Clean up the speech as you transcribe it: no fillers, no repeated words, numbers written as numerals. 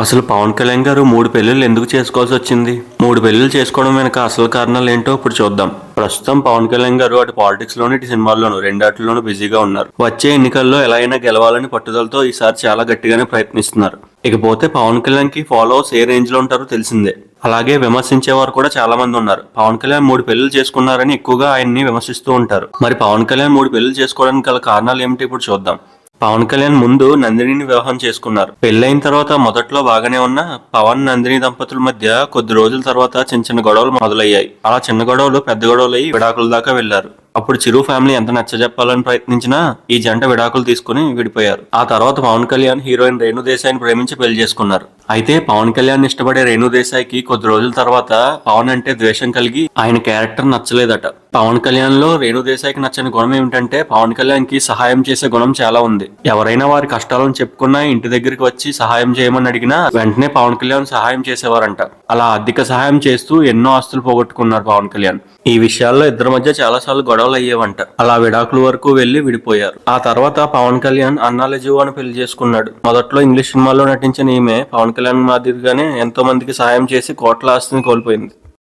అసలు పవన్ కళ్యాణ్ గారు 3 పెళ్లిళ్ళు ఎందుకు చేసుకోవాల్సి వచ్చింది? 3 పెళ్లిళ్ళు చేసుకోవడం వెనక అసలు కారణాలు ఏంటో ఇప్పుడు చూద్దాం. ప్రస్తుతం పవన్ కళ్యాణ్ గారు అటు పాలిటిక్స్ లోను, ఇటు సినిమాల్లోనూ రెండాటిలోనూ బిజీగా ఉన్నారు. వచ్చే ఎన్నికల్లో ఎలా అయినా గెలవాలని పట్టుదలతో ఈసారి చాలా గట్టిగానే ప్రయత్నిస్తున్నారు. ఇకపోతే పవన్ కళ్యాణ్ కి ఫాలోవర్స్ ఏ రేంజ్ లో ఉంటారో తెలిసిందే. అలాగే విమర్శించేవారు కూడా చాలా మంది ఉన్నారు. పవన్ కళ్యాణ్ 3 పెళ్లిళ్ళు చేసుకున్నారని ఎక్కువగా ఆయన్ని విమర్శిస్తూ ఉంటారు. మరి పవన్ కళ్యాణ్ 3 పెళ్లిళ్ళు చేసుకోవడానికి గల కారణాలు ఏమిటి ఇప్పుడు చూద్దాం. పవన్ కళ్యాణ్ ముందు నందినిని వివాహం చేసుకున్నారు. పెళ్లైన తర్వాత మొదట్లో బాగానే ఉన్న పవన్ నందిని దంపతుల మధ్య కొద్ది రోజుల తర్వాత చిన్న చిన్న గొడవలు మొదలయ్యాయి. అలా చిన్న గొడవలు పెద్ద గొడవలు అయి విడాకుల దాకా వెళ్లారు. అప్పుడు చిరు ఫ్యామిలీ ఎంత నచ్చజెప్పాలని ప్రయత్నించినా ఈ జంట విడాకులు తీసుకుని విడిపోయారు. ఆ తర్వాత పవన్ కళ్యాణ్ హీరోయిన్ రేణు దేశాయిని ప్రేమించి పెళ్లి చేసుకున్నారు. అయితే పవన్ కళ్యాణ్ ఇష్టపడే రేణు దేశాయికి కొద్ది రోజుల తర్వాత పవన్ అంటే ద్వేషం కలిగి ఆయన క్యారెక్టర్ నచ్చలేదట. పవన్ కళ్యాణ్ లో రేణు దేశాయికి నచ్చని గుణం ఏమిటంటే పవన్ కళ్యాణ్ కి సహాయం చేసే గుణం చాలా ఉంది. ఎవరైనా వారి కష్టాలను చెప్పుకున్నా ఇంటి దగ్గరికి వచ్చి సహాయం చేయమని అడిగినా వెంటనే పవన్ కళ్యాణ్ సహాయం చేసేవారంట. అలా ఆర్థిక సహాయం చేస్తూ ఎన్నో ఆస్తులు పోగొట్టుకున్నారు పవన్ కళ్యాణ్. ఈ విషయాల్లో ఇద్దరి మధ్య చాలా సార్లు గొడవలు అయ్యేవంట. అలా విడాకుల వరకు వెళ్లి విడిపోయారు. ఆ తర్వాత పవన్ కళ్యాణ్ అన్నాలజు అని పెళ్లి చేసుకున్నాడు. మొదట్లో ఇంగ్లీష్ సినిమాల్లో నటించిన ఈమె పవన్ కళ్యాణ్ మాదిరిగానే ఎంతో మందికి సహాయం చేసి కోట్ల ఆస్తిని కోల్పోయింది.